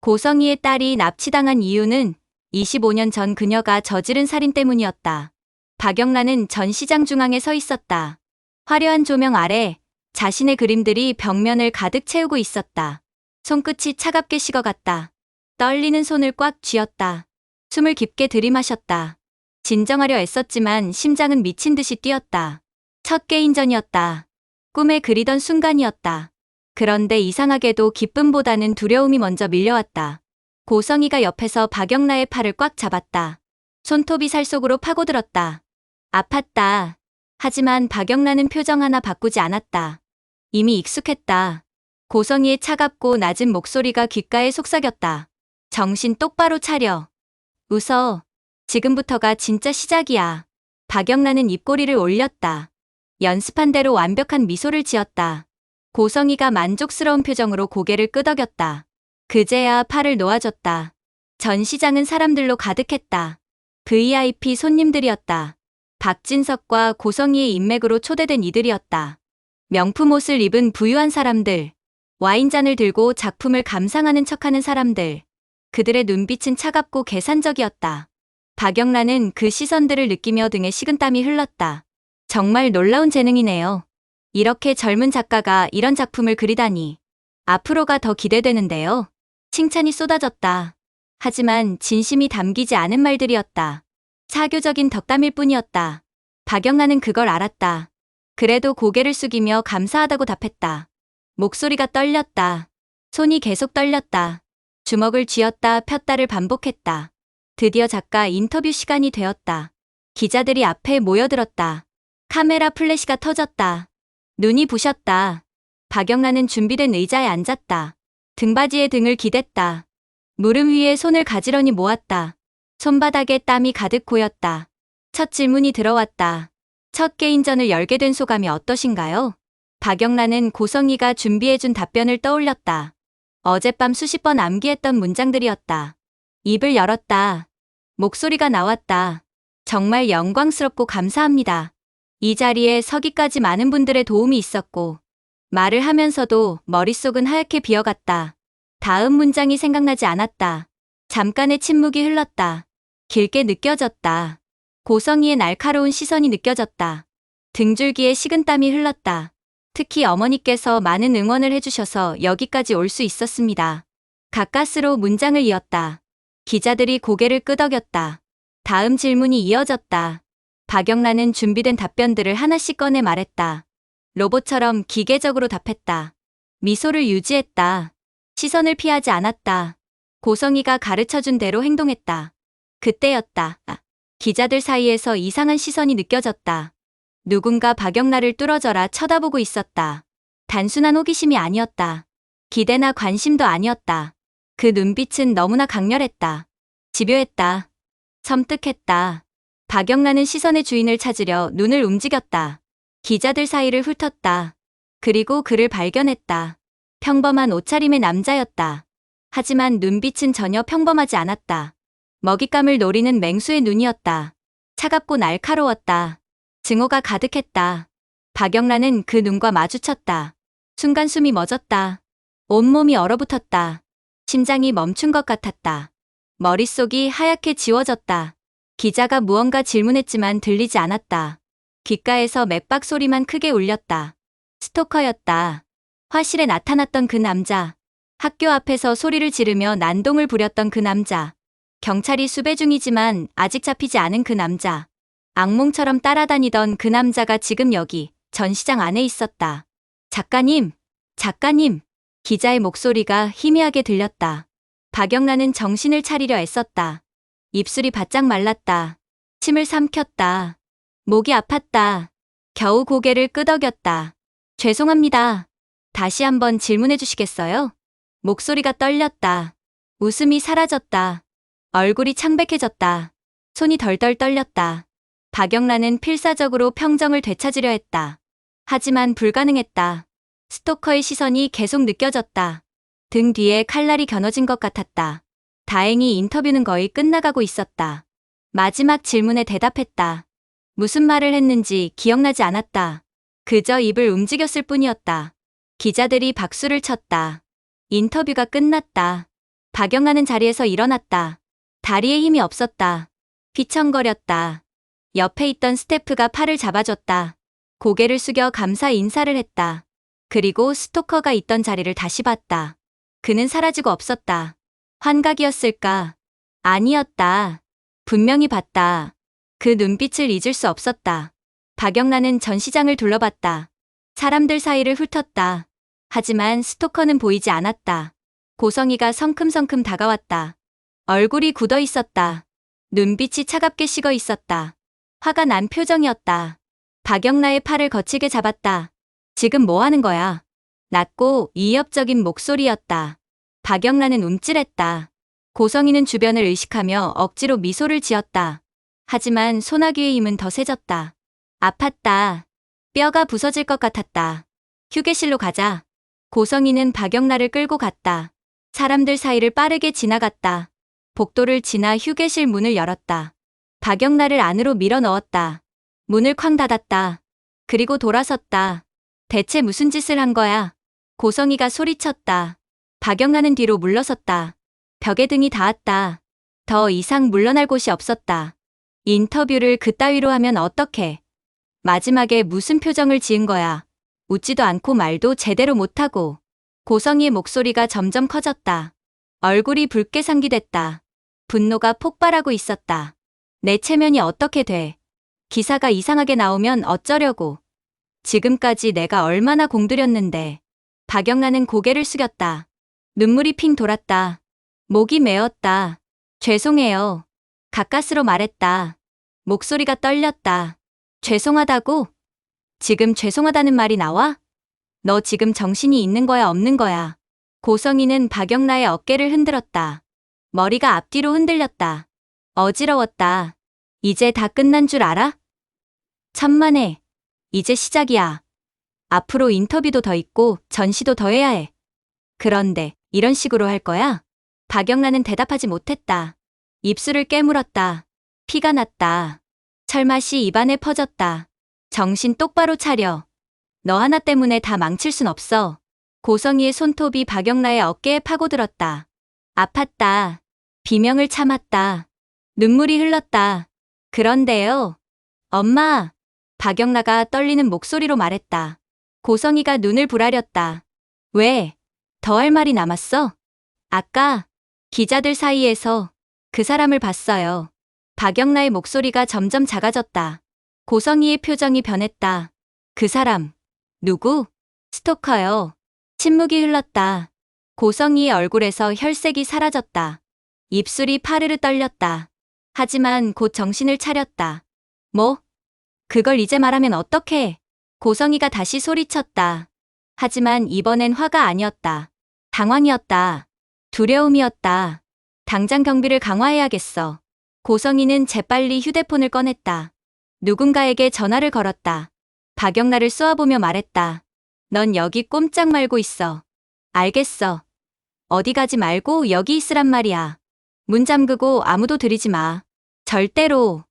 고성희의 딸이 납치당한 이유는 25년 전 그녀가 저지른 살인 때문이었다. 박영란은 전시장 중앙에 서 있었다. 화려한 조명 아래 자신의 그림들이 벽면을 가득 채우고 있었다. 손끝이 차갑게 식어갔다. 떨리는 손을 꽉 쥐었다. 숨을 깊게 들이마셨다. 진정하려 애썼지만 심장은 미친 듯이 뛰었다. 첫 개인전이었다. 꿈에 그리던 순간이었다. 그런데 이상하게도 기쁨보다는 두려움이 먼저 밀려왔다. 고성희가 옆에서 박영란의 팔을 꽉 잡았다. 손톱이 살 속으로 파고들었다. 아팠다. 하지만 박영란은 표정 하나 바꾸지 않았다. 이미 익숙했다. 고성희의 차갑고 낮은 목소리가 귓가에 속삭였다. 정신 똑바로 차려. 웃어. 지금부터가 진짜 시작이야. 박영란은 입꼬리를 올렸다. 연습한 대로 완벽한 미소를 지었다. 고성희가 만족스러운 표정으로 고개를 끄덕였다. 그제야 팔을 놓아줬다. 전시장은 사람들로 가득했다. VIP 손님들이었다. 박진석과 고성희의 인맥으로 초대된 이들이었다. 명품 옷을 입은 부유한 사람들, 와인잔을 들고 작품을 감상하는 척하는 사람들. 그들의 눈빛은 차갑고 계산적이었다. 박영란은 그 시선들을 느끼며 등에 식은땀이 흘렀다. 정말 놀라운 재능이네요. 이렇게 젊은 작가가 이런 작품을 그리다니. 앞으로가 더 기대되는데요. 칭찬이 쏟아졌다. 하지만 진심이 담기지 않은 말들이었다. 사교적인 덕담일 뿐이었다. 박영란은 그걸 알았다. 그래도 고개를 숙이며 감사하다고 답했다. 목소리가 떨렸다. 손이 계속 떨렸다. 주먹을 쥐었다 폈다를 반복했다. 드디어 작가 인터뷰 시간이 되었다. 기자들이 앞에 모여들었다. 카메라 플래시가 터졌다. 눈이 부셨다. 박영란은 준비된 의자에 앉았다. 등받이에 등을 기댔다. 무릎 위에 손을 가지런히 모았다. 손바닥에 땀이 가득 고였다. 첫 질문이 들어왔다. 첫 개인전을 열게 된 소감이 어떠신가요? 박영란은 고성희가 준비해준 답변을 떠올렸다. 어젯밤 수십 번 암기했던 문장들이었다. 입을 열었다. 목소리가 나왔다. 정말 영광스럽고 감사합니다. 이 자리에 서기까지 많은 분들의 도움이 있었고 말을 하면서도 머릿속은 하얗게 비어갔다. 다음 문장이 생각나지 않았다. 잠깐의 침묵이 흘렀다. 길게 느껴졌다. 고성희의 날카로운 시선이 느껴졌다. 등줄기에 식은땀이 흘렀다. 특히 어머니께서 많은 응원을 해주셔서 여기까지 올 수 있었습니다. 가까스로 문장을 이었다. 기자들이 고개를 끄덕였다. 다음 질문이 이어졌다. 박영란은 준비된 답변들을 하나씩 꺼내 말했다. 로봇처럼 기계적으로 답했다. 미소를 유지했다. 시선을 피하지 않았다. 고성희가 가르쳐준 대로 행동했다. 그때였다. 기자들 사이에서 이상한 시선이 느껴졌다. 누군가 박영란을 뚫어져라 쳐다보고 있었다. 단순한 호기심이 아니었다. 기대나 관심도 아니었다. 그 눈빛은 너무나 강렬했다. 집요했다. 섬뜩했다. 박영란은 시선의 주인을 찾으려 눈을 움직였다. 기자들 사이를 훑었다. 그리고 그를 발견했다. 평범한 옷차림의 남자였다. 하지만 눈빛은 전혀 평범하지 않았다. 먹잇감을 노리는 맹수의 눈이었다. 차갑고 날카로웠다. 증오가 가득했다. 박영란은 그 눈과 마주쳤다. 순간 숨이 멎었다. 온몸이 얼어붙었다. 심장이 멈춘 것 같았다. 머릿속이 하얗게 지워졌다. 기자가 무언가 질문했지만 들리지 않았다. 귓가에서 맥박 소리만 크게 울렸다. 스토커였다. 화실에 나타났던 그 남자. 학교 앞에서 소리를 지르며 난동을 부렸던 그 남자. 경찰이 수배 중이지만 아직 잡히지 않은 그 남자. 악몽처럼 따라다니던 그 남자가 지금 여기 전시장 안에 있었다. 작가님, 작가님. 기자의 목소리가 희미하게 들렸다. 박영란은 정신을 차리려 애썼다. 입술이 바짝 말랐다. 침을 삼켰다. 목이 아팠다. 겨우 고개를 끄덕였다. 죄송합니다. 다시 한번 질문해 주시겠어요? 목소리가 떨렸다. 웃음이 사라졌다. 얼굴이 창백해졌다. 손이 덜덜 떨렸다. 박영란은 필사적으로 평정을 되찾으려 했다. 하지만 불가능했다. 스토커의 시선이 계속 느껴졌다. 등 뒤에 칼날이 겨눠진 것 같았다. 다행히 인터뷰는 거의 끝나가고 있었다. 마지막 질문에 대답했다. 무슨 말을 했는지 기억나지 않았다. 그저 입을 움직였을 뿐이었다. 기자들이 박수를 쳤다. 인터뷰가 끝났다. 박영란은 자리에서 일어났다. 다리에 힘이 없었다. 휘청거렸다. 옆에 있던 스태프가 팔을 잡아줬다. 고개를 숙여 감사 인사를 했다. 그리고 스토커가 있던 자리를 다시 봤다. 그는 사라지고 없었다. 환각이었을까? 아니었다. 분명히 봤다. 그 눈빛을 잊을 수 없었다. 박영란은 전시장을 둘러봤다. 사람들 사이를 훑었다. 하지만 스토커는 보이지 않았다. 고성이가 성큼성큼 다가왔다. 얼굴이 굳어 있었다. 눈빛이 차갑게 식어 있었다. 화가 난 표정이었다. 박영란의 팔을 거칠게 잡았다. 지금 뭐 하는 거야? 낮고 위협적인 목소리였다. 박영란은 움찔했다. 고성이는 주변을 의식하며 억지로 미소를 지었다. 하지만 소나귀의 힘은 더 세졌다. 아팠다. 뼈가 부서질 것 같았다. 휴게실로 가자. 고성이는 박영란을 끌고 갔다. 사람들 사이를 빠르게 지나갔다. 복도를 지나 휴게실 문을 열었다. 박영란을 안으로 밀어 넣었다. 문을 쾅 닫았다. 그리고 돌아섰다. 대체 무슨 짓을 한 거야? 고성이가 소리쳤다. 박영란은 뒤로 물러섰다. 벽에 등이 닿았다. 더 이상 물러날 곳이 없었다. 인터뷰를 그따위로 하면 어떡해? 마지막에 무슨 표정을 지은 거야? 웃지도 않고 말도 제대로 못하고. 고성이의 목소리가 점점 커졌다. 얼굴이 붉게 상기됐다. 분노가 폭발하고 있었다. 내 체면이 어떻게 돼? 기사가 이상하게 나오면 어쩌려고. 지금까지 내가 얼마나 공들였는데. 박영란은 고개를 숙였다. 눈물이 핑 돌았다. 목이 메었다. 죄송해요. 가까스로 말했다. 목소리가 떨렸다. 죄송하다고? 지금 죄송하다는 말이 나와? 너 지금 정신이 있는 거야 없는 거야? 고성이는 박영란의 어깨를 흔들었다. 머리가 앞뒤로 흔들렸다. 어지러웠다. 이제 다 끝난 줄 알아? 천만에. 이제 시작이야. 앞으로 인터뷰도 더 있고 전시도 더 해야 해. 그런데 이런 식으로 할 거야? 박영란은 대답하지 못했다. 입술을 깨물었다. 피가 났다. 철맛이 입안에 퍼졌다. 정신 똑바로 차려. 너 하나 때문에 다 망칠 순 없어. 고성이의 손톱이 박영란의 어깨에 파고들었다. 아팠다. 비명을 참았다. 눈물이 흘렀다. 그런데요. 엄마. 박영란가 떨리는 목소리로 말했다. 고성이가 눈을 부라렸다. 왜? 더 할 말이 남았어? 아까 기자들 사이에서 그 사람을 봤어요. 박영란의 목소리가 점점 작아졌다. 고성이의 표정이 변했다. 그 사람. 누구? 스토커요. 침묵이 흘렀다. 고성이의 얼굴에서 혈색이 사라졌다. 입술이 파르르 떨렸다. 하지만 곧 정신을 차렸다. 뭐? 그걸 이제 말하면 어떡해? 고성이가 다시 소리쳤다. 하지만 이번엔 화가 아니었다. 당황이었다. 두려움이었다. 당장 경비를 강화해야겠어. 고성이는 재빨리 휴대폰을 꺼냈다. 누군가에게 전화를 걸었다. 박영란을 쏘아보며 말했다. 넌 여기 꼼짝 말고 있어. 알겠어. 어디 가지 말고 여기 있으란 말이야. 문 잠그고 아무도 들이지 마. 절대로.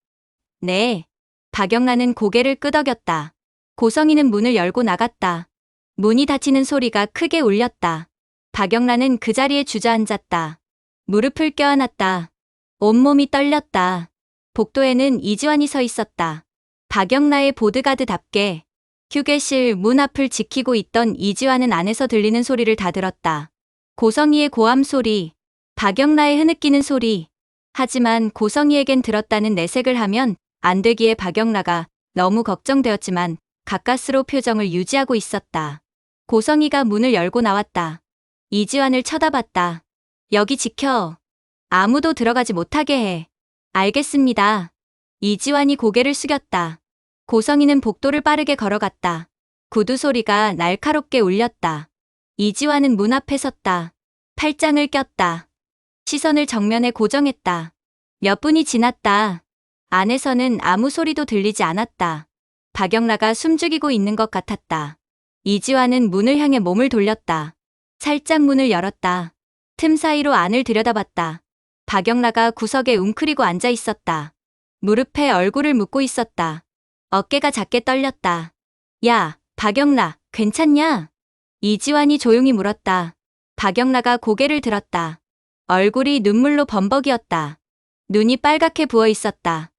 네. 박영란은 고개를 끄덕였다. 고성이는 문을 열고 나갔다. 문이 닫히는 소리가 크게 울렸다. 박영란은 그 자리에 주저앉았다. 무릎을 껴안았다. 온몸이 떨렸다. 복도에는 이지환이 서 있었다. 박영란의 보드가드답게 휴게실 문 앞을 지키고 있던 이지환은 안에서 들리는 소리를 다 들었다. 고성이의 고함 소리, 박영란의 흐느끼는 소리. 하지만 고성이에겐 들었다는 내색을 하면 안 되기에 박영란가 너무 걱정되었지만 가까스로 표정을 유지하고 있었다. 고성이가 문을 열고 나왔다. 이지환을 쳐다봤다. 여기 지켜. 아무도 들어가지 못하게 해. 알겠습니다. 이지환이 고개를 숙였다. 고성이는 복도를 빠르게 걸어갔다. 구두 소리가 날카롭게 울렸다. 이지환은 문 앞에 섰다. 팔짱을 꼈다. 시선을 정면에 고정했다. 몇 분이 지났다. 안에서는 아무 소리도 들리지 않았다. 박영란가 숨죽이고 있는 것 같았다. 이지환은 문을 향해 몸을 돌렸다. 살짝 문을 열었다. 틈 사이로 안을 들여다봤다. 박영란가 구석에 웅크리고 앉아 있었다. 무릎에 얼굴을 묻고 있었다. 어깨가 작게 떨렸다. 야, 박영란, 괜찮냐? 이지환이 조용히 물었다. 박영란가 고개를 들었다. 얼굴이 눈물로 범벅이었다. 눈이 빨갛게 부어 있었다.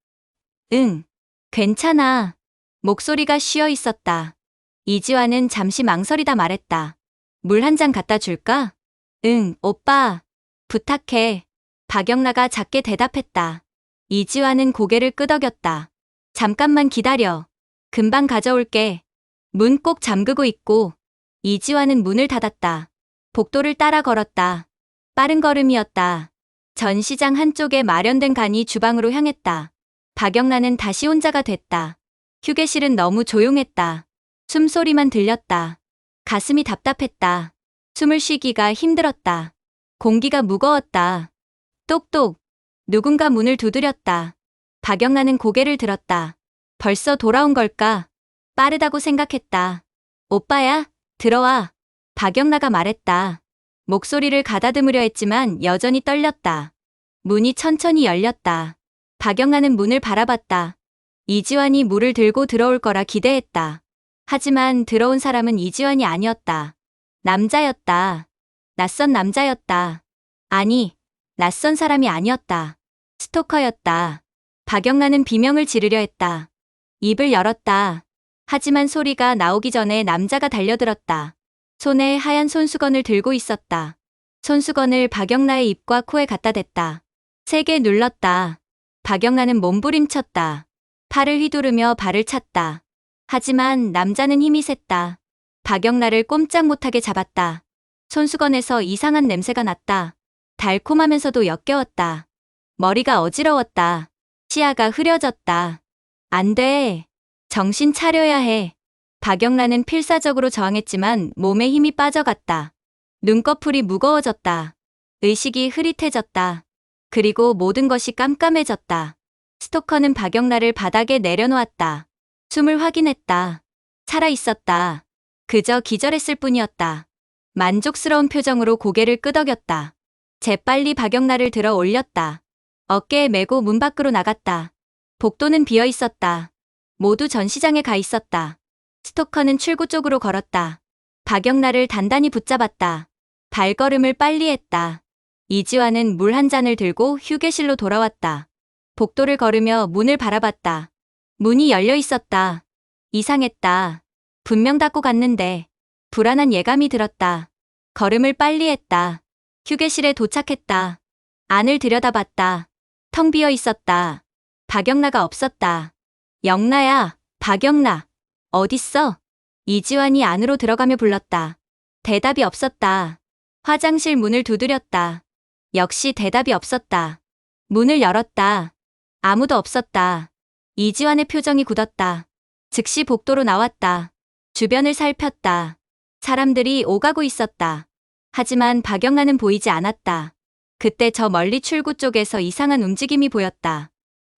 응, 괜찮아. 목소리가 쉬어 있었다. 이지환은 잠시 망설이다 말했다. 물 한 잔 갖다 줄까? 응, 오빠. 부탁해. 박영라가 작게 대답했다. 이지환은 고개를 끄덕였다. 잠깐만 기다려. 금방 가져올게. 문 꼭 잠그고 있고. 이지환은 문을 닫았다. 복도를 따라 걸었다. 빠른 걸음이었다. 전시장 한쪽에 마련된 간이 주방으로 향했다. 박영란은 다시 혼자가 됐다. 휴게실은 너무 조용했다. 숨소리만 들렸다. 가슴이 답답했다. 숨을 쉬기가 힘들었다. 공기가 무거웠다. 똑똑. 누군가 문을 두드렸다. 박영란은 고개를 들었다. 벌써 돌아온 걸까? 빠르다고 생각했다. 오빠야, 들어와. 박영라가 말했다. 목소리를 가다듬으려 했지만 여전히 떨렸다. 문이 천천히 열렸다. 박영란은 문을 바라봤다. 이지환이 물을 들고 들어올 거라 기대했다. 하지만 들어온 사람은 이지환이 아니었다. 남자였다. 낯선 남자였다. 아니, 낯선 사람이 아니었다. 스토커였다. 박영란은 비명을 지르려 했다. 입을 열었다. 하지만 소리가 나오기 전에 남자가 달려들었다. 손에 하얀 손수건을 들고 있었다. 손수건을 박영라의 입과 코에 갖다 댔다. 세게 눌렀다. 박영라는 몸부림쳤다. 팔을 휘두르며 발을 찼다. 하지만 남자는 힘이 셌다. 박영라를 꼼짝 못하게 잡았다. 손수건에서 이상한 냄새가 났다. 달콤하면서도 역겨웠다. 머리가 어지러웠다. 시야가 흐려졌다. 안 돼. 정신 차려야 해. 박영란은 필사적으로 저항했지만 몸에 힘이 빠져갔다. 눈꺼풀이 무거워졌다. 의식이 흐릿해졌다. 그리고 모든 것이 깜깜해졌다. 스토커는 박영란을 바닥에 내려놓았다. 숨을 확인했다. 살아있었다. 그저 기절했을 뿐이었다. 만족스러운 표정으로 고개를 끄덕였다. 재빨리 박영란을 들어 올렸다. 어깨에 메고 문 밖으로 나갔다. 복도는 비어 있었다. 모두 전시장에 가 있었다. 스토커는 출구 쪽으로 걸었다. 박영란을 단단히 붙잡았다. 발걸음을 빨리 했다. 이지환은 물 한 잔을 들고 휴게실로 돌아왔다. 복도를 걸으며 문을 바라봤다. 문이 열려 있었다. 이상했다. 분명 닫고 갔는데. 불안한 예감이 들었다. 걸음을 빨리 했다. 휴게실에 도착했다. 안을 들여다봤다. 텅 비어 있었다. 박영라가 없었다. 영라야, 박영라. 어딨어? 이지환이 안으로 들어가며 불렀다. 대답이 없었다. 화장실 문을 두드렸다. 역시 대답이 없었다. 문을 열었다. 아무도 없었다. 이지환의 표정이 굳었다. 즉시 복도로 나왔다. 주변을 살폈다. 사람들이 오가고 있었다. 하지만 박영란은 보이지 않았다. 그때 저 멀리 출구 쪽에서 이상한 움직임이 보였다.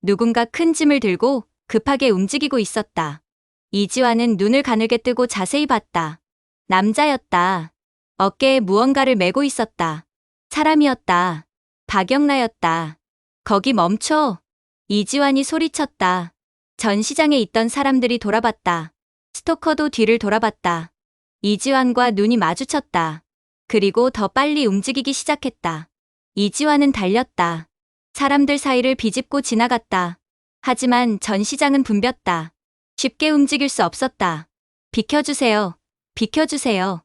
누군가 큰 짐을 들고 급하게 움직이고 있었다. 이지환은 눈을 가늘게 뜨고 자세히 봤다. 남자였다. 어깨에 무언가를 메고 있었다. 사람이었다. 박영라였다. 거기 멈춰. 이지환이 소리쳤다. 전시장에 있던 사람들이 돌아봤다. 스토커도 뒤를 돌아봤다. 이지환과 눈이 마주쳤다. 그리고 더 빨리 움직이기 시작했다. 이지환은 달렸다. 사람들 사이를 비집고 지나갔다. 하지만 전시장은 붐볐다. 쉽게 움직일 수 없었다. 비켜주세요. 비켜주세요.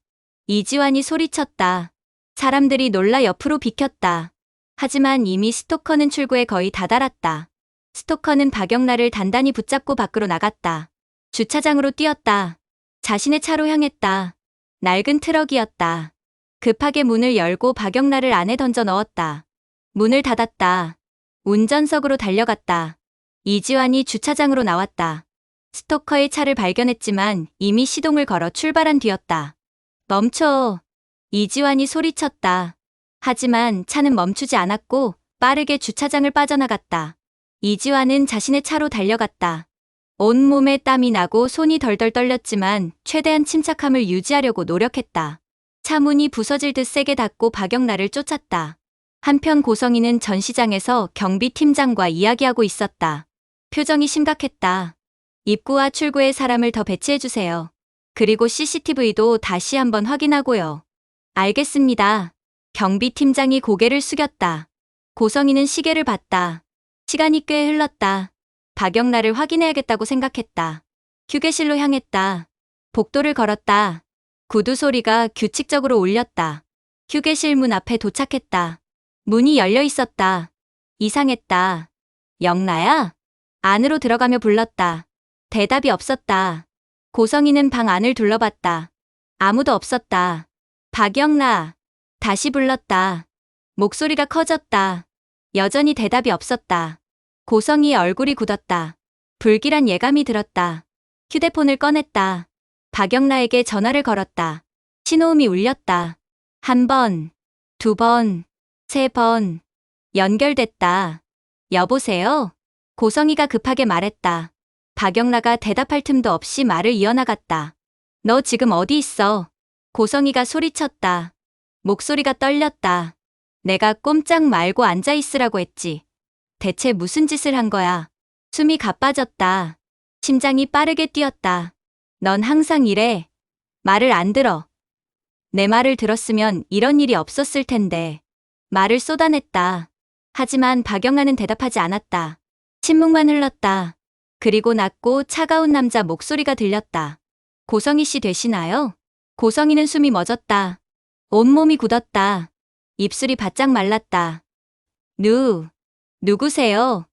이지환이 소리쳤다. 사람들이 놀라 옆으로 비켰다. 하지만 이미 스토커는 출구에 거의 다다랐다. 스토커는 박영라를 단단히 붙잡고 밖으로 나갔다. 주차장으로 뛰었다. 자신의 차로 향했다. 낡은 트럭이었다. 급하게 문을 열고 박영라를 안에 던져 넣었다. 문을 닫았다. 운전석으로 달려갔다. 이지환이 주차장으로 나왔다. 스토커의 차를 발견했지만 이미 시동을 걸어 출발한 뒤였다. 멈춰. 이지환이 소리쳤다. 하지만 차는 멈추지 않았고 빠르게 주차장을 빠져나갔다. 이지환은 자신의 차로 달려갔다. 온몸에 땀이 나고 손이 덜덜 떨렸지만 최대한 침착함을 유지하려고 노력했다. 차 문이 부서질 듯 세게 닫고 박영라를 쫓았다. 한편 고성이는 전시장에서 경비팀장과 이야기하고 있었다. 표정이 심각했다. 입구와 출구에 사람을 더 배치해주세요. 그리고 CCTV도 다시 한번 확인하고요. 알겠습니다. 경비팀장이 고개를 숙였다. 고성이는 시계를 봤다. 시간이 꽤 흘렀다. 박영란을 확인해야겠다고 생각했다. 휴게실로 향했다. 복도를 걸었다. 구두 소리가 규칙적으로 울렸다. 휴게실 문 앞에 도착했다. 문이 열려 있었다. 이상했다. 영라야? 안으로 들어가며 불렀다. 대답이 없었다. 고성이는 방 안을 둘러봤다. 아무도 없었다. 박영라. 다시 불렀다. 목소리가 커졌다. 여전히 대답이 없었다. 고성이의 얼굴이 굳었다. 불길한 예감이 들었다. 휴대폰을 꺼냈다. 박영라에게 전화를 걸었다. 신호음이 울렸다. 1번, 2번, 3번. 연결됐다. 여보세요? 고성이가 급하게 말했다. 박영라가 대답할 틈도 없이 말을 이어나갔다. 너 지금 어디 있어? 고성이가 소리쳤다. 목소리가 떨렸다. 내가 꼼짝 말고 앉아 있으라고 했지. 대체 무슨 짓을 한 거야? 숨이 가빠졌다. 심장이 빠르게 뛰었다. 넌 항상 이래. 말을 안 들어. 내 말을 들었으면 이런 일이 없었을 텐데. 말을 쏟아냈다. 하지만 박영란은 대답하지 않았다. 침묵만 흘렀다. 그리고 낮고 차가운 남자 목소리가 들렸다. 고성희 씨 되시나요? 고성희는 숨이 멎었다. 온몸이 굳었다. 입술이 바짝 말랐다. 누구세요?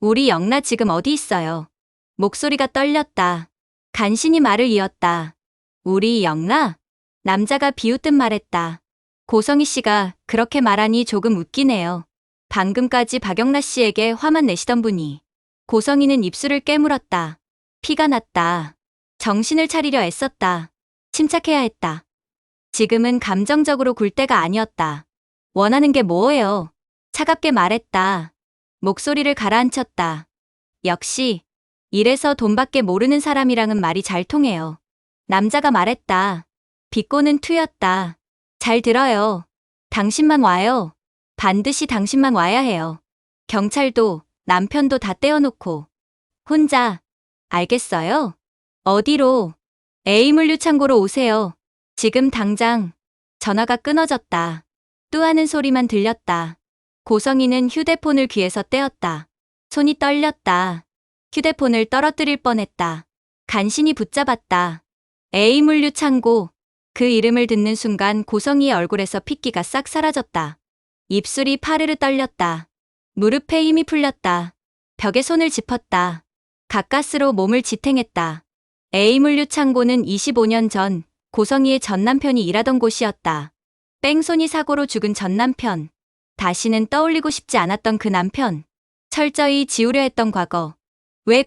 우리 영라 지금 어디 있어요? 목소리가 떨렸다. 간신히 말을 이었다. 우리 영라? 남자가 비웃듯 말했다. 고성희 씨가 그렇게 말하니 조금 웃기네요. 방금까지 박영라 씨에게 화만 내시던 분이. 고성희는 입술을 깨물었다. 피가 났다. 정신을 차리려 애썼다. 침착해야 했다. 지금은 감정적으로 굴 때가 아니었다. 원하는 게 뭐예요? 차갑게 말했다. 목소리를 가라앉혔다. 역시 이래서 돈밖에 모르는 사람이랑은 말이 잘 통해요. 남자가 말했다. 비꼬는 투였다. 잘 들어요. 당신만 와요. 반드시 당신만 와야 해요. 경찰도 남편도 다 떼어놓고. 혼자. 알겠어요? 어디로? A물류 창고로 오세요. 지금 당장. 전화가 끊어졌다. 뚜 하는 소리만 들렸다. 고성이는 휴대폰을 귀에서 떼었다. 손이 떨렸다. 휴대폰을 떨어뜨릴 뻔했다. 간신히 붙잡았다. A물류 창고. 그 이름을 듣는 순간 고성이의 얼굴에서 핏기가 싹 사라졌다. 입술이 파르르 떨렸다. 무릎에 힘이 풀렸다. 벽에 손을 짚었다. 가까스로 몸을 지탱했다. A물류 창고는 25년 전 고성이의 전 남편이 일하던 곳이었다. 뺑소니 사고로 죽은 전 남편. 다시는 떠올리고 싶지 않았던 그 남편. 철저히 지우려 했던 과거. 왜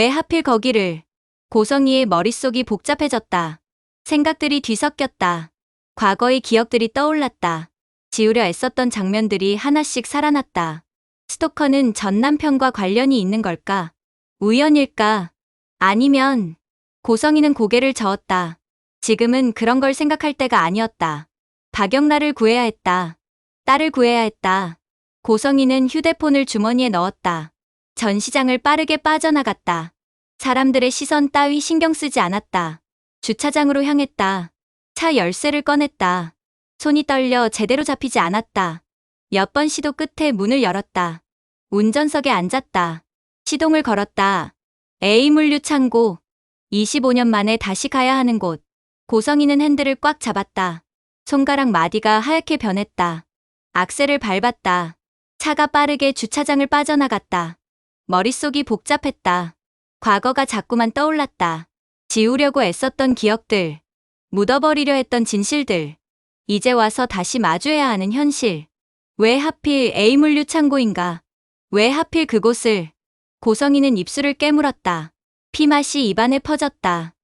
하필 거기를. 고성이의 머릿속이 복잡해졌다. 생각들이 뒤섞였다. 과거의 기억들이 떠올랐다. 지우려 애썼던 장면들이 하나씩 살아났다. 스토커는 전 남편과 관련이 있는 걸까? 우연일까? 아니면... 고성이는 고개를 저었다. 지금은 그런 걸 생각할 때가 아니었다. 박영라를 구해야 했다. 딸을 구해야 했다. 고성이는 휴대폰을 주머니에 넣었다. 전시장을 빠르게 빠져나갔다. 사람들의 시선 따위 신경 쓰지 않았다. 주차장으로 향했다. 차 열쇠를 꺼냈다. 손이 떨려 제대로 잡히지 않았다. 몇 번 시도 끝에 문을 열었다. 운전석에 앉았다. 시동을 걸었다. A물류 창고. 25년 만에 다시 가야 하는 곳. 고성이는 핸들을 꽉 잡았다. 손가락 마디가 하얗게 변했다. 악셀을 밟았다. 차가 빠르게 주차장을 빠져나갔다. 머릿속이 복잡했다. 과거가 자꾸만 떠올랐다. 지우려고 애썼던 기억들. 묻어버리려 했던 진실들. 이제 와서 다시 마주해야 하는 현실. 왜 하필 A물류 창고인가? 왜 하필 그곳을? 고성이는 입술을 깨물었다. 피맛이 입안에 퍼졌다.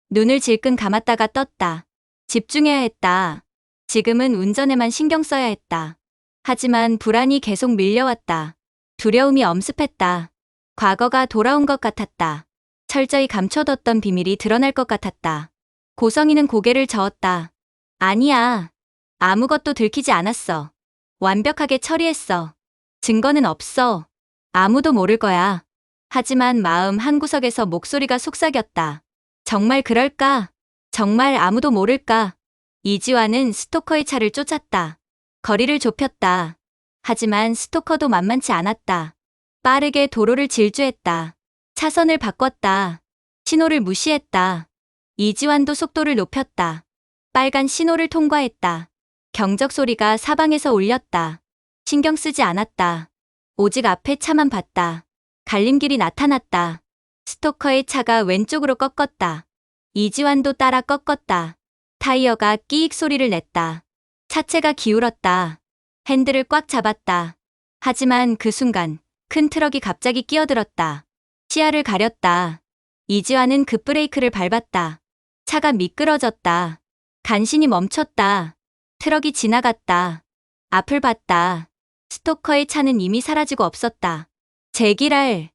눈을 질끈 감았다가 떴다. 집중해야 했다. 지금은 운전에만 신경 써야 했다. 하지만 불안이 계속 밀려왔다. 두려움이 엄습했다. 과거가 돌아온 것 같았다. 철저히 감춰뒀던 비밀이 드러날 것 같았다. 고성이는 고개를 저었다. 아니야. 아무것도 들키지 않았어. 완벽하게 처리했어. 증거는 없어. 아무도 모를 거야. 하지만 마음 한구석에서 목소리가 속삭였다. 정말 그럴까? 정말 아무도 모를까? 이지환은 스토커의 차를 쫓았다. 거리를 좁혔다. 하지만 스토커도 만만치 않았다. 빠르게 도로를 질주했다. 차선을 바꿨다. 신호를 무시했다. 이지환도 속도를 높였다. 빨간 신호를 통과했다. 경적 소리가 사방에서 울렸다. 신경 쓰지 않았다. 오직 앞에 차만 봤다. 갈림길이 나타났다. 스토커의 차가 왼쪽으로 꺾었다. 이지환도 따라 꺾었다. 타이어가 끼익 소리를 냈다. 차체가 기울었다. 핸들을 꽉 잡았다. 하지만 그 순간 큰 트럭이 갑자기 끼어들었다. 시야를 가렸다. 이지환은 급브레이크를 밟았다. 차가 미끄러졌다. 간신히 멈췄다. 트럭이 지나갔다. 앞을 봤다. 스토커의 차는 이미 사라지고 없었다. 제기랄.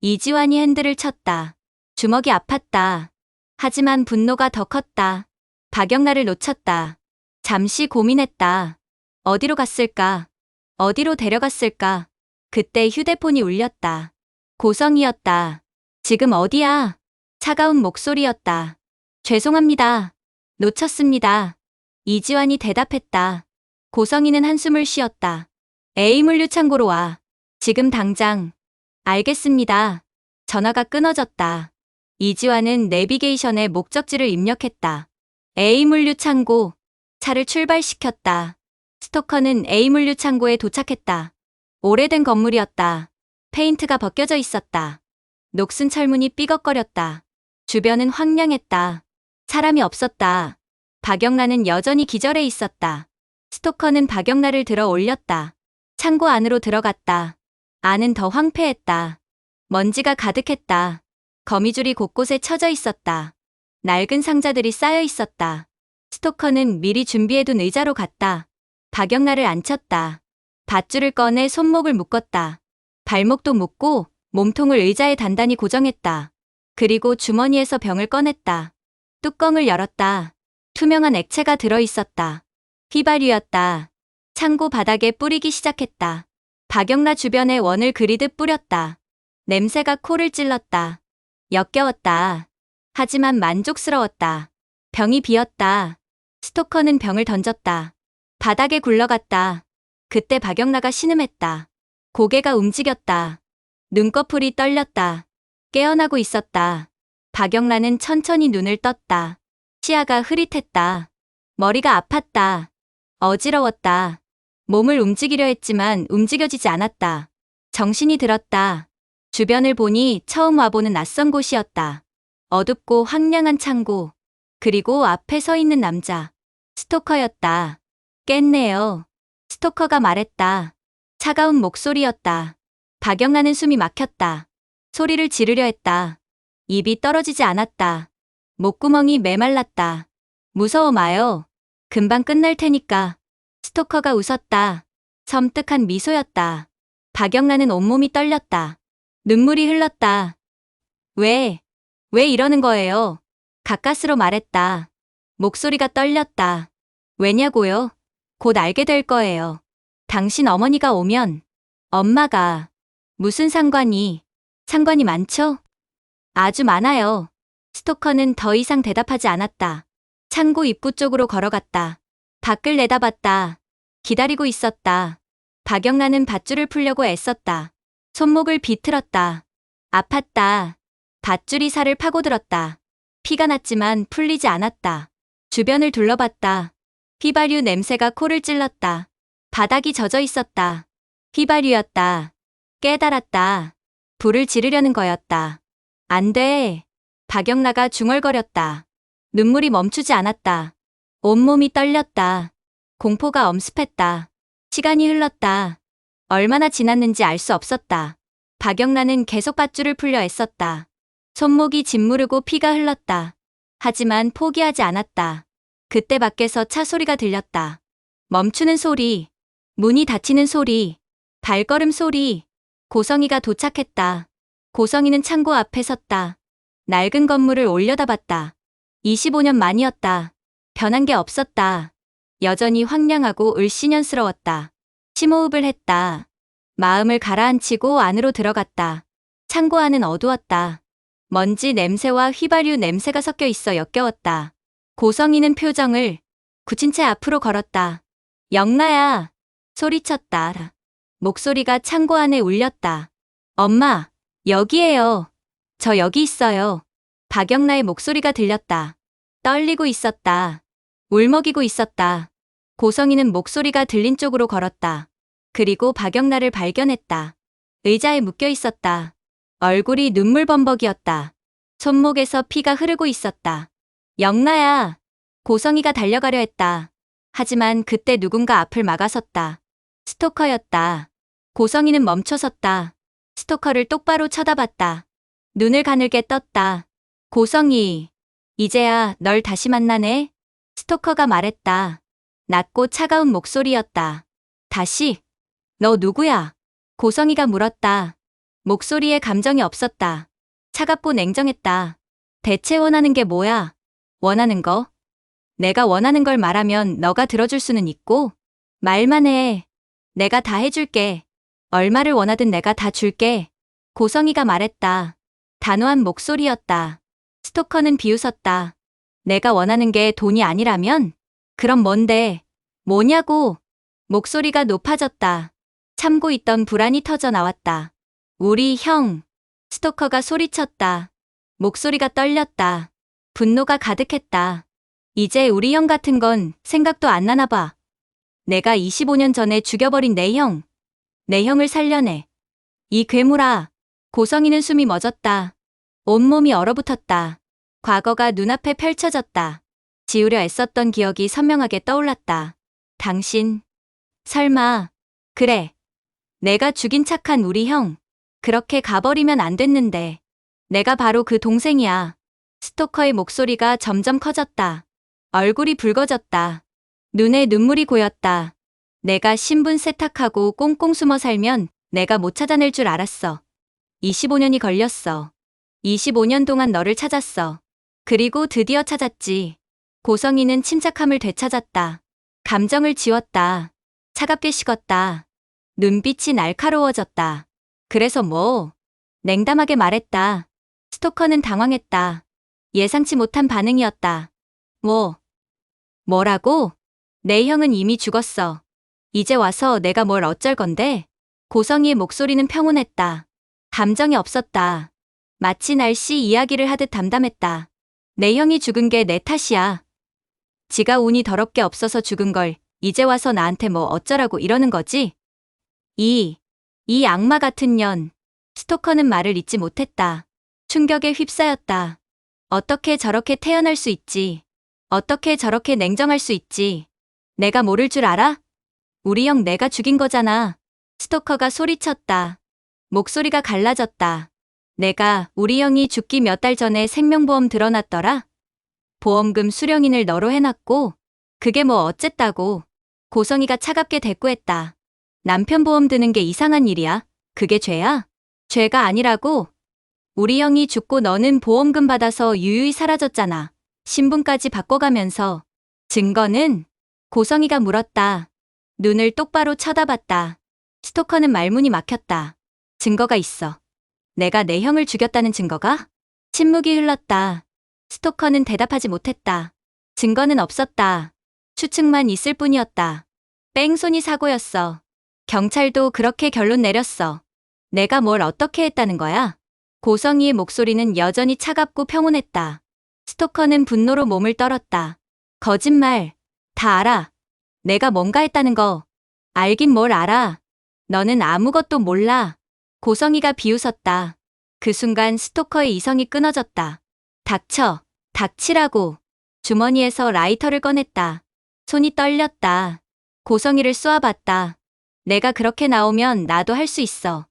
이지환이 핸들을 쳤다. 주먹이 아팠다. 하지만 분노가 더 컸다. 박영란을 놓쳤다. 잠시 고민했다. 어디로 갔을까? 어디로 데려갔을까? 그때 휴대폰이 울렸다. 고성이었다. 지금 어디야? 차가운 목소리였다. 죄송합니다. 놓쳤습니다. 이지환이 대답했다. 고성이는 한숨을 쉬었다. A물류 창고로 와. 지금 당장. 알겠습니다. 전화가 끊어졌다. 이지환은 내비게이션에 목적지를 입력했다. A물류 창고. 차를 출발시켰다. 스토커는 A물류 창고에 도착했다. 오래된 건물이었다. 페인트가 벗겨져 있었다. 녹슨 철문이 삐걱거렸다. 주변은 황량했다. 사람이 없었다. 박영란은 여전히 기절해 있었다. 스토커는 박영란을 들어 올렸다. 창고 안으로 들어갔다. 안은 더 황폐했다. 먼지가 가득했다. 거미줄이 곳곳에 쳐져 있었다. 낡은 상자들이 쌓여 있었다. 스토커는 미리 준비해둔 의자로 갔다. 박영란을 앉혔다. 밧줄을 꺼내 손목을 묶었다. 발목도 묶고 몸통을 의자에 단단히 고정했다. 그리고 주머니에서 병을 꺼냈다. 뚜껑을 열었다. 투명한 액체가 들어있었다. 휘발유였다. 창고 바닥에 뿌리기 시작했다. 박영란 주변에 원을 그리듯 뿌렸다. 냄새가 코를 찔렀다. 역겨웠다. 하지만 만족스러웠다. 병이 비었다. 스토커는 병을 던졌다. 바닥에 굴러갔다. 그때 박영란가 신음했다. 고개가 움직였다. 눈꺼풀이 떨렸다. 깨어나고 있었다. 박영란은 천천히 눈을 떴다. 시야가 흐릿했다. 머리가 아팠다. 어지러웠다. 몸을 움직이려 했지만 움직여지지 않았다. 정신이 들었다. 주변을 보니 처음 와보는 낯선 곳이었다. 어둡고 황량한 창고. 그리고 앞에 서 있는 남자. 스토커였다. 깼네요. 스토커가 말했다. 차가운 목소리였다. 박영란은 숨이 막혔다. 소리를 지르려 했다. 입이 떨어지지 않았다. 목구멍이 메말랐다. 무서워 마요. 금방 끝날 테니까. 스토커가 웃었다. 섬뜩한 미소였다. 박영란은 온몸이 떨렸다. 눈물이 흘렀다. 왜 이러는 거예요? 가까스로 말했다. 목소리가 떨렸다. 왜냐고요? 곧 알게 될 거예요. 당신 어머니가 오면. 엄마가. 무슨 상관이 많죠? 아주 많아요. 스토커는 더 이상 대답하지 않았다. 창고 입구 쪽으로 걸어갔다. 밖을 내다봤다. 기다리고 있었다. 박영란은 밧줄을 풀려고 애썼다. 손목을 비틀었다. 아팠다. 밧줄이 살을 파고들었다. 피가 났지만 풀리지 않았다. 주변을 둘러봤다. 휘발유 냄새가 코를 찔렀다. 바닥이 젖어 있었다. 휘발유였다. 깨달았다. 불을 지르려는 거였다. 안 돼. 박영란가 중얼거렸다. 눈물이 멈추지 않았다. 온몸이 떨렸다. 공포가 엄습했다. 시간이 흘렀다. 얼마나 지났는지 알 수 없었다. 박영란은 계속 밧줄을 풀려 애썼다. 손목이 짓무르고 피가 흘렀다. 하지만 포기하지 않았다. 그때 밖에서 차 소리가 들렸다. 멈추는 소리, 문이 닫히는 소리, 발걸음 소리. 고성이가 도착했다. 고성이는 창고 앞에 섰다. 낡은 건물을 올려다봤다. 25년 만이었다. 변한 게 없었다. 여전히 황량하고 을씨년스러웠다. 심호흡을 했다. 마음을 가라앉히고 안으로 들어갔다. 창고 안은 어두웠다. 먼지 냄새와 휘발유 냄새가 섞여 있어 역겨웠다. 고성이는 표정을 굳힌 채 앞으로 걸었다. 영나야! 소리쳤다. 목소리가 창고 안에 울렸다. 엄마, 여기에요. 저 여기 있어요. 박영나의 목소리가 들렸다. 떨리고 있었다. 울먹이고 있었다. 고성이는 목소리가 들린 쪽으로 걸었다. 그리고 박영나를 발견했다. 의자에 묶여 있었다. 얼굴이 눈물범벅이었다. 손목에서 피가 흐르고 있었다. 영나야! 고성이가 달려가려 했다. 하지만 그때 누군가 앞을 막아섰다. 스토커였다. 고성이는 멈춰섰다. 스토커를 똑바로 쳐다봤다. 눈을 가늘게 떴다. 고성이, 이제야 널 다시 만나네? 스토커가 말했다. 낮고 차가운 목소리였다. 다시? 너 누구야? 고성이가 물었다. 목소리에 감정이 없었다. 차갑고 냉정했다. 대체 원하는 게 뭐야? 원하는 거? 내가 원하는 걸 말하면 너가 들어줄 수는 있고, 말만 해. 내가 다 해줄게. 얼마를 원하든 내가 다 줄게. 고성이가 말했다. 단호한 목소리였다. 스토커는 비웃었다. 내가 원하는 게 돈이 아니라면? 그럼 뭔데? 뭐냐고? 목소리가 높아졌다. 참고 있던 불안이 터져 나왔다. 우리 형. 스토커가 소리쳤다. 목소리가 떨렸다. 분노가 가득했다. 이제 우리 형 같은 건 생각도 안 나나 봐. 내가 25년 전에 죽여버린 내 형. 내 형을 살려내. 이 괴물아. 고성이는 숨이 멎었다. 온몸이 얼어붙었다. 과거가 눈앞에 펼쳐졌다. 지우려 애썼던 기억이 선명하게 떠올랐다. 당신. 설마. 그래. 내가 죽인 착한 우리 형. 그렇게 가버리면 안 됐는데. 내가 바로 그 동생이야. 스토커의 목소리가 점점 커졌다. 얼굴이 붉어졌다. 눈에 눈물이 고였다. 내가 신분 세탁하고 꽁꽁 숨어 살면 내가 못 찾아낼 줄 알았어. 25년이 걸렸어. 25년 동안 너를 찾았어. 그리고 드디어 찾았지. 고성이는 침착함을 되찾았다. 감정을 지웠다. 차갑게 식었다. 눈빛이 날카로워졌다. 그래서 뭐? 냉담하게 말했다. 스토커는 당황했다. 예상치 못한 반응이었다. 뭐라고? 내 형은 이미 죽었어. 이제 와서 내가 뭘 어쩔 건데? 고성이의 목소리는 평온했다. 감정이 없었다. 마치 날씨 이야기를 하듯 담담했다. 내 형이 죽은 게 내 탓이야. 지가 운이 더럽게 없어서 죽은 걸 이제 와서 나한테 뭐 어쩌라고 이러는 거지? 이 악마 같은 년. 스토커는 말을 잇지 못했다. 충격에 휩싸였다. 어떻게 저렇게 태어날 수 있지? 어떻게 저렇게 냉정할 수 있지? 내가 모를 줄 알아? 우리 형 내가 죽인 거잖아. 스토커가 소리쳤다. 목소리가 갈라졌다. 내가 우리 형이 죽기 몇 달 전에 생명보험 들어놨더라? 보험금 수령인을 너로 해놨고 그게 뭐 어쨌다고. 고성이가 차갑게 대꾸했다. 남편 보험 드는 게 이상한 일이야? 그게 죄야? 죄가 아니라고? 우리 형이 죽고 너는 보험금 받아서 유유히 사라졌잖아. 신분까지 바꿔가면서. 증거는? 고성이가 물었다. 눈을 똑바로 쳐다봤다. 스토커는 말문이 막혔다. 증거가 있어. 내가 내 형을 죽였다는 증거가? 침묵이 흘렀다. 스토커는 대답하지 못했다. 증거는 없었다. 추측만 있을 뿐이었다. 뺑소니 사고였어. 경찰도 그렇게 결론 내렸어. 내가 뭘 어떻게 했다는 거야? 고성이의 목소리는 여전히 차갑고 평온했다. 스토커는 분노로 몸을 떨었다. 거짓말. 다 알아. 내가 뭔가 했다는 거. 알긴 뭘 알아. 너는 아무것도 몰라. 고성이가 비웃었다. 그 순간 스토커의 이성이 끊어졌다. 닥쳐. 닥치라고. 주머니에서 라이터를 꺼냈다. 손이 떨렸다. 고성이를 쏘아봤다. 내가 그렇게 나오면 나도 할 수 있어.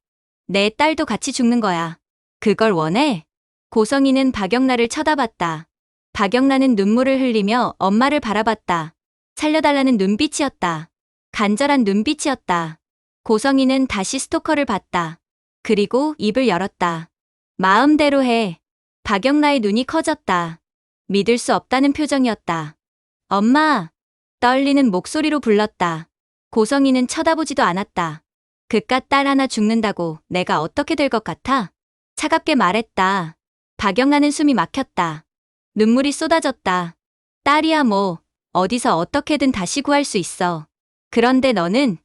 내 딸도 같이 죽는 거야. 그걸 원해? 고성이는 박영나를 쳐다봤다. 박영나는 눈물을 흘리며 엄마를 바라봤다. 살려달라는 눈빛이었다. 간절한 눈빛이었다. 고성이는 다시 스토커를 봤다. 그리고 입을 열었다. 마음대로 해. 박영나의 눈이 커졌다. 믿을 수 없다는 표정이었다. 엄마! 떨리는 목소리로 불렀다. 고성이는 쳐다보지도 않았다. 그깟 딸 하나 죽는다고 내가 어떻게 될 것 같아? 차갑게 말했다. 박영나는 숨이 막혔다. 눈물이 쏟아졌다. 딸이야 뭐. 어디서 어떻게든 다시 구할 수 있어. 그런데 너는,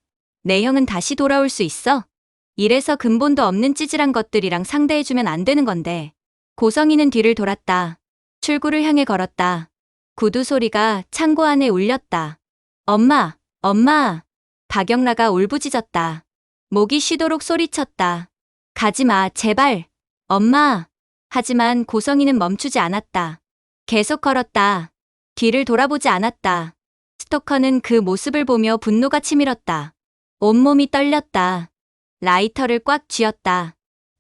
내 형은 다시 돌아올 수 있어? 이래서 근본도 없는 찌질한 것들이랑 상대해주면 안 되는 건데. 고성이는 뒤를 돌았다. 출구를 향해 걸었다. 구두 소리가 창고 안에 울렸다. 엄마, 엄마. 박영라가 울부짖었다. 목이 쉬도록 소리쳤다. 가지마, 제발. 엄마. 하지만 고성이는 멈추지 않았다. 계속 걸었다. 뒤를 돌아보지 않았다. 스토커는 그 모습을 보며 분노가 치밀었다. 온몸이 떨렸다. 라이터를 꽉 쥐었다.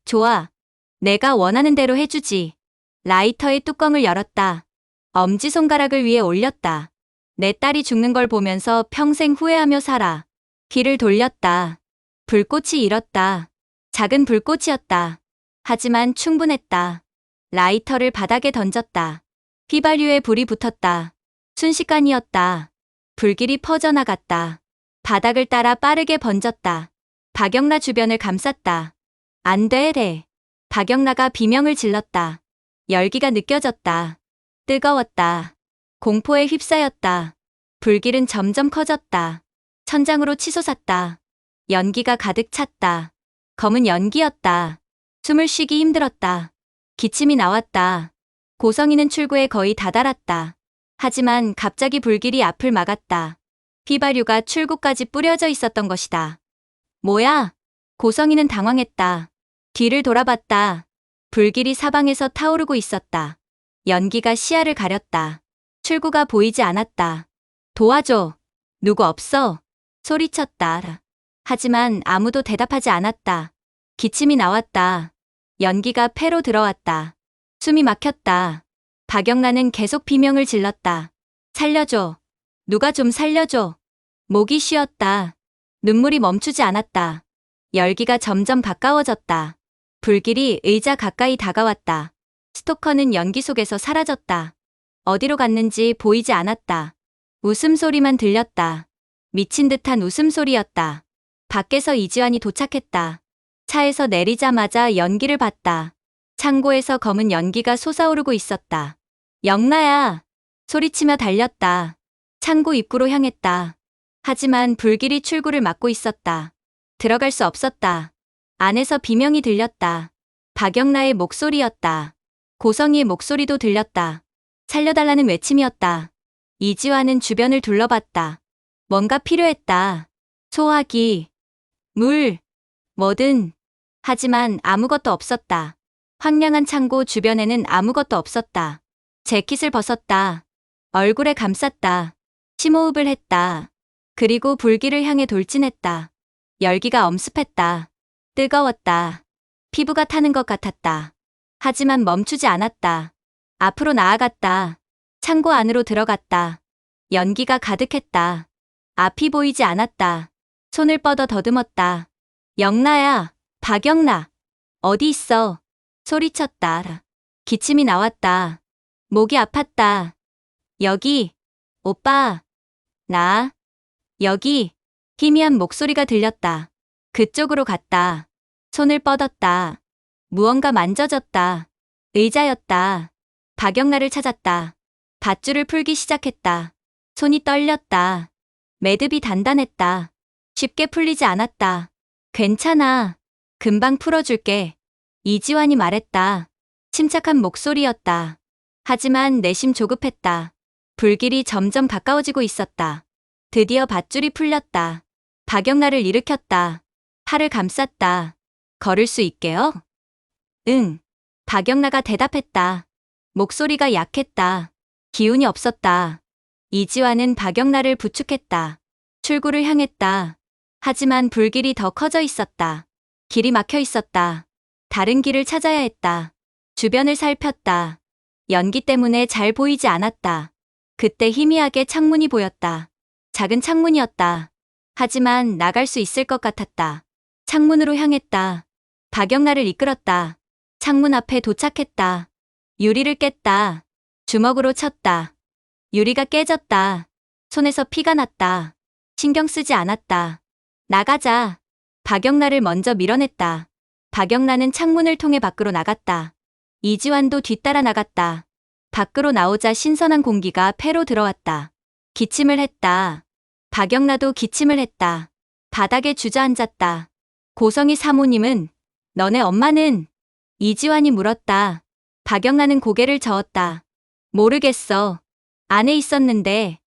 좋아. 내가 원하는 대로 해주지. 라이터의 뚜껑을 열었다. 엄지손가락을 위에 올렸다. 내 딸이 죽는 걸 보면서 평생 후회하며 살아. 귀를 돌렸다. 불꽃이 일었다. 작은 불꽃이었다. 하지만 충분했다. 라이터를 바닥에 던졌다. 휘발유에 불이 붙었다. 순식간이었다. 불길이 퍼져나갔다. 바닥을 따라 빠르게 번졌다. 박영라 주변을 감쌌다. 안 돼. 박영라가 비명을 질렀다. 열기가 느껴졌다. 뜨거웠다. 공포에 휩싸였다. 불길은 점점 커졌다. 천장으로 치솟았다. 연기가 가득 찼다. 검은 연기였다. 숨을 쉬기 힘들었다. 기침이 나왔다. 고성이는 출구에 거의 다다랐다. 하지만 갑자기 불길이 앞을 막았다. 휘발유가 출구까지 뿌려져 있었던 것이다. 뭐야? 고성이는 당황했다. 뒤를 돌아봤다. 불길이 사방에서 타오르고 있었다. 연기가 시야를 가렸다. 출구가 보이지 않았다. 도와줘. 누구 없어? 소리쳤다. 하지만 아무도 대답하지 않았다. 기침이 나왔다. 연기가 폐로 들어왔다. 숨이 막혔다. 박영란은 계속 비명을 질렀다. 살려줘. 누가 좀 살려줘. 목이 쉬었다. 눈물이 멈추지 않았다. 열기가 점점 가까워졌다. 불길이 의자 가까이 다가왔다. 스토커는 연기 속에서 사라졌다. 어디로 갔는지 보이지 않았다. 웃음소리만 들렸다. 미친 듯한 웃음소리였다. 밖에서 이지환이 도착했다. 차에서 내리자마자 연기를 봤다. 창고에서 검은 연기가 솟아오르고 있었다. 영라야! 소리치며 달렸다. 창고 입구로 향했다. 하지만 불길이 출구를 막고 있었다. 들어갈 수 없었다. 안에서 비명이 들렸다. 박영라의 목소리였다. 고성이의 목소리도 들렸다. 살려달라는 외침이었다. 이지환은 주변을 둘러봤다. 뭔가 필요했다. 소화기, 물, 뭐든. 하지만 아무것도 없었다. 황량한 창고 주변에는 아무것도 없었다. 재킷을 벗었다. 얼굴에 감쌌다. 심호흡을 했다. 그리고 불길을 향해 돌진했다. 열기가 엄습했다. 뜨거웠다. 피부가 타는 것 같았다. 하지만 멈추지 않았다. 앞으로 나아갔다. 창고 안으로 들어갔다. 연기가 가득했다. 앞이 보이지 않았다. 손을 뻗어 더듬었다. 영라야, 박영라. 어디 있어? 소리쳤다. 기침이 나왔다. 목이 아팠다. 여기. 오빠. 나. 여기. 희미한 목소리가 들렸다. 그쪽으로 갔다. 손을 뻗었다. 무언가 만져졌다. 의자였다. 박영라를 찾았다. 밧줄을 풀기 시작했다. 손이 떨렸다. 매듭이 단단했다. 쉽게 풀리지 않았다. 괜찮아. 금방 풀어줄게. 이지환이 말했다. 침착한 목소리였다. 하지만 내심 조급했다. 불길이 점점 가까워지고 있었다. 드디어 밧줄이 풀렸다. 박영라를 일으켰다. 팔을 감쌌다. 걸을 수 있게요? 응. 박영라가 대답했다. 목소리가 약했다. 기운이 없었다. 이지환은 박영라를 부축했다. 출구를 향했다. 하지만 불길이 더 커져 있었다. 길이 막혀 있었다. 다른 길을 찾아야 했다. 주변을 살폈다. 연기 때문에 잘 보이지 않았다. 그때 희미하게 창문이 보였다. 작은 창문이었다. 하지만 나갈 수 있을 것 같았다. 창문으로 향했다. 박영라를 이끌었다. 창문 앞에 도착했다. 유리를 깼다. 주먹으로 쳤다. 유리가 깨졌다. 손에서 피가 났다. 신경 쓰지 않았다. 나가자. 박영라를 먼저 밀어냈다. 박영라는 창문을 통해 밖으로 나갔다. 이지환도 뒤따라 나갔다. 밖으로 나오자 신선한 공기가 폐로 들어왔다. 기침을 했다. 박영라도 기침을 했다. 바닥에 주저앉았다. 고성희 사모님은 너네 엄마는? 이지환이 물었다. 박영라는 고개를 저었다. 모르겠어. 안에 있었는데.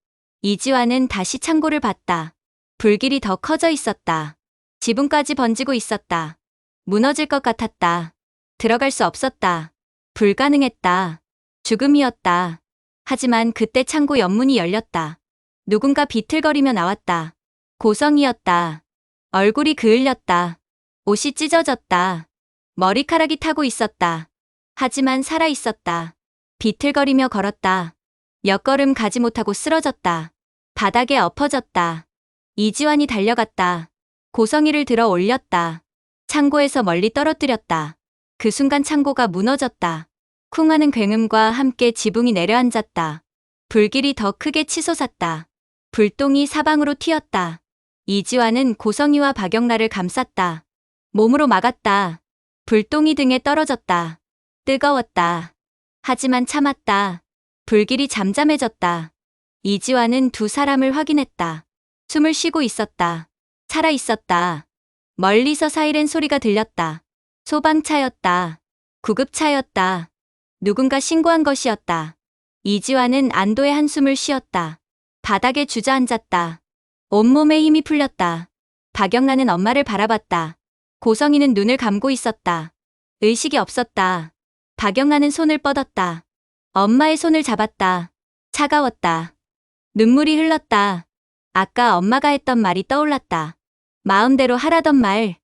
이지환은 다시 창고를 봤다. 불길이 더 커져 있었다. 지붕까지 번지고 있었다. 무너질 것 같았다. 들어갈 수 없었다. 불가능했다. 죽음이었다. 하지만 그때 창고 옆문이 열렸다. 누군가 비틀거리며 나왔다. 고성이었다. 얼굴이 그을렸다. 옷이 찢어졌다. 머리카락이 타고 있었다. 하지만 살아 있었다. 비틀거리며 걸었다. 몇 걸음 가지 못하고 쓰러졌다. 바닥에 엎어졌다. 이지환이 달려갔다. 고성이를 들어 올렸다. 창고에서 멀리 떨어뜨렸다. 그 순간 창고가 무너졌다. 쿵 하는 굉음과 함께 지붕이 내려앉았다. 불길이 더 크게 치솟았다. 불똥이 사방으로 튀었다. 이지환은 고성이와 박영라를 감쌌다. 몸으로 막았다. 불똥이 등에 떨어졌다. 뜨거웠다. 하지만 참았다. 불길이 잠잠해졌다. 이지환은 두 사람을 확인했다. 숨을 쉬고 있었다. 살아 있었다. 멀리서 사이렌 소리가 들렸다. 소방차였다. 구급차였다. 누군가 신고한 것이었다. 이지환은 안도의 한숨을 쉬었다. 바닥에 주저앉았다. 온몸에 힘이 풀렸다. 박영란은 엄마를 바라봤다. 고성이는 눈을 감고 있었다. 의식이 없었다. 박영란은 손을 뻗었다. 엄마의 손을 잡았다. 차가웠다. 눈물이 흘렀다. 아까 엄마가 했던 말이 떠올랐다. 마음대로 하라던 말.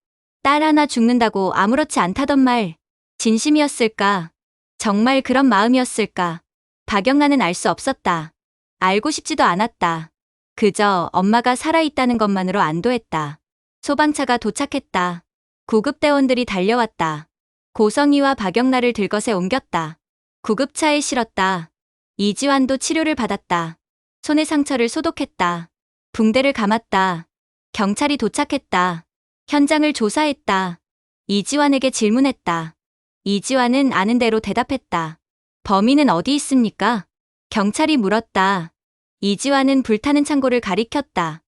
딸 하나 죽는다고 아무렇지 않다던 말. 진심이었을까? 정말 그런 마음이었을까? 박영란은 알 수 없었다. 알고 싶지도 않았다. 그저 엄마가 살아있다는 것만으로 안도했다. 소방차가 도착했다. 구급대원들이 달려왔다. 고성이와 박영란을 들것에 옮겼다. 구급차에 실었다. 이지환도 치료를 받았다. 손의 상처를 소독했다. 붕대를 감았다. 경찰이 도착했다. 현장을 조사했다. 이지환에게 질문했다. 이지환은 아는 대로 대답했다. 범인은 어디 있습니까? 경찰이 물었다. 이지환은 불타는 창고를 가리켰다.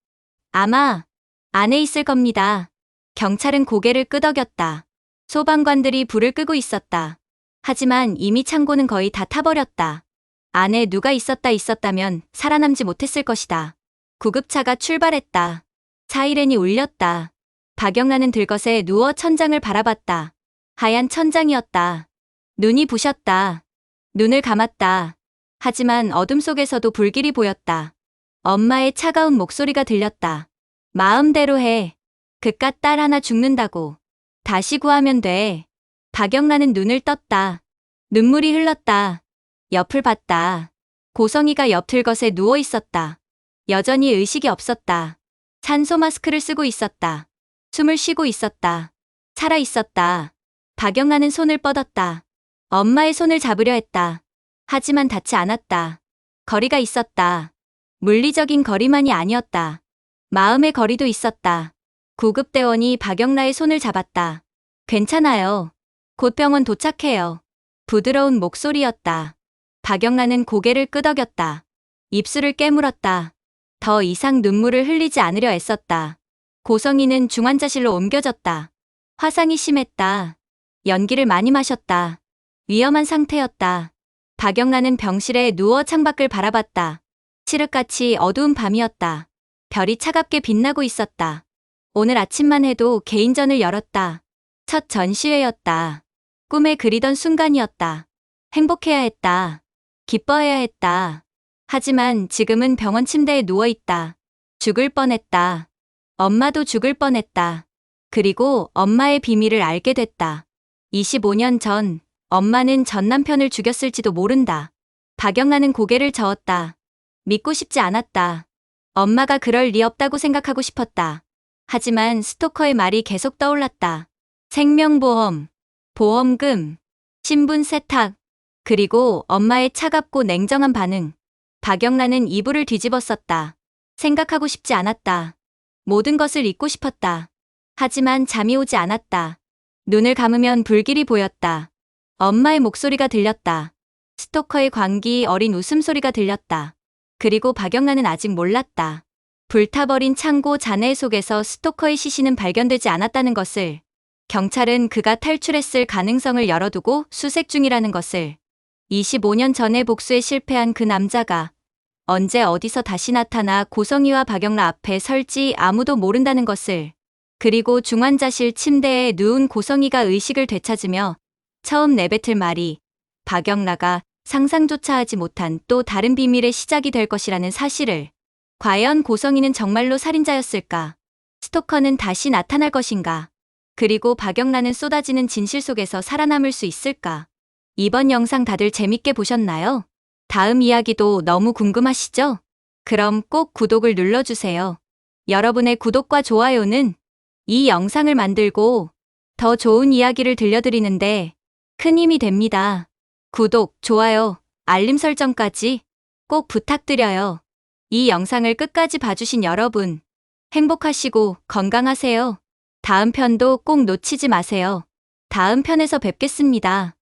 아마 안에 있을 겁니다. 경찰은 고개를 끄덕였다. 소방관들이 불을 끄고 있었다. 하지만 이미 창고는 거의 다 타버렸다. 안에 누가 있었다면 살아남지 못했을 것이다. 구급차가 출발했다. 사이렌이 울렸다. 박영란은 들것에 누워 천장을 바라봤다. 하얀 천장이었다. 눈이 부셨다. 눈을 감았다. 하지만 어둠 속에서도 불길이 보였다. 엄마의 차가운 목소리가 들렸다. 마음대로 해. 그깟 딸 하나 죽는다고. 다시 구하면 돼. 박영란은 눈을 떴다. 눈물이 흘렀다. 옆을 봤다. 고성이가 옆 들것에 누워 있었다. 여전히 의식이 없었다. 산소 마스크를 쓰고 있었다. 숨을 쉬고 있었다. 살아 있었다. 박영란은 손을 뻗었다. 엄마의 손을 잡으려 했다. 하지만 닿지 않았다. 거리가 있었다. 물리적인 거리만이 아니었다. 마음의 거리도 있었다. 구급대원이 박영라의 손을 잡았다. 괜찮아요. 곧 병원 도착해요. 부드러운 목소리였다. 박영라는 고개를 끄덕였다. 입술을 깨물었다. 더 이상 눈물을 흘리지 않으려 애썼다. 고성이는 중환자실로 옮겨졌다. 화상이 심했다. 연기를 많이 마셨다. 위험한 상태였다. 박영란은 병실에 누워 창밖을 바라봤다. 칠흑같이 어두운 밤이었다. 별이 차갑게 빛나고 있었다. 오늘 아침만 해도 개인전을 열었다. 첫 전시회였다. 꿈에 그리던 순간이었다. 행복해야 했다. 기뻐해야 했다. 하지만 지금은 병원 침대에 누워있다. 죽을 뻔했다. 엄마도 죽을 뻔했다. 그리고 엄마의 비밀을 알게 됐다. 25년 전 엄마는 전 남편을 죽였을지도 모른다. 박영란은 고개를 저었다. 믿고 싶지 않았다. 엄마가 그럴 리 없다고 생각하고 싶었다. 하지만 스토커의 말이 계속 떠올랐다. 생명보험, 보험금, 신분 세탁, 그리고 엄마의 차갑고 냉정한 반응. 박영란은 이불을 뒤집었었다. 생각하고 싶지 않았다. 모든 것을 잊고 싶었다. 하지만 잠이 오지 않았다. 눈을 감으면 불길이 보였다. 엄마의 목소리가 들렸다. 스토커의 광기 어린 웃음소리가 들렸다. 그리고 박영란은 아직 몰랐다. 불타버린 창고 잔해 속에서 스토커의 시신은 발견되지 않았다는 것을. 경찰은 그가 탈출했을 가능성을 열어두고 수색 중이라는 것을. 25년 전에 복수에 실패한 그 남자가 언제 어디서 다시 나타나 고성희와 박영란 앞에 설지 아무도 모른다는 것을. 그리고 중환자실 침대에 누운 고성희가 의식을 되찾으며 처음 내뱉을 말이 박영란가 상상조차 하지 못한 또 다른 비밀의 시작이 될 것이라는 사실을. 과연 고성희는 정말로 살인자였을까? 스토커는 다시 나타날 것인가? 그리고 박영란은 쏟아지는 진실 속에서 살아남을 수 있을까? 이번 영상 다들 재밌게 보셨나요? 다음 이야기도 너무 궁금하시죠? 그럼 꼭 구독을 눌러주세요. 여러분의 구독과 좋아요는 이 영상을 만들고 더 좋은 이야기를 들려드리는데 큰 힘이 됩니다. 구독, 좋아요, 알림 설정까지 꼭 부탁드려요. 이 영상을 끝까지 봐주신 여러분, 행복하시고 건강하세요. 다음 편도 꼭 놓치지 마세요. 다음 편에서 뵙겠습니다.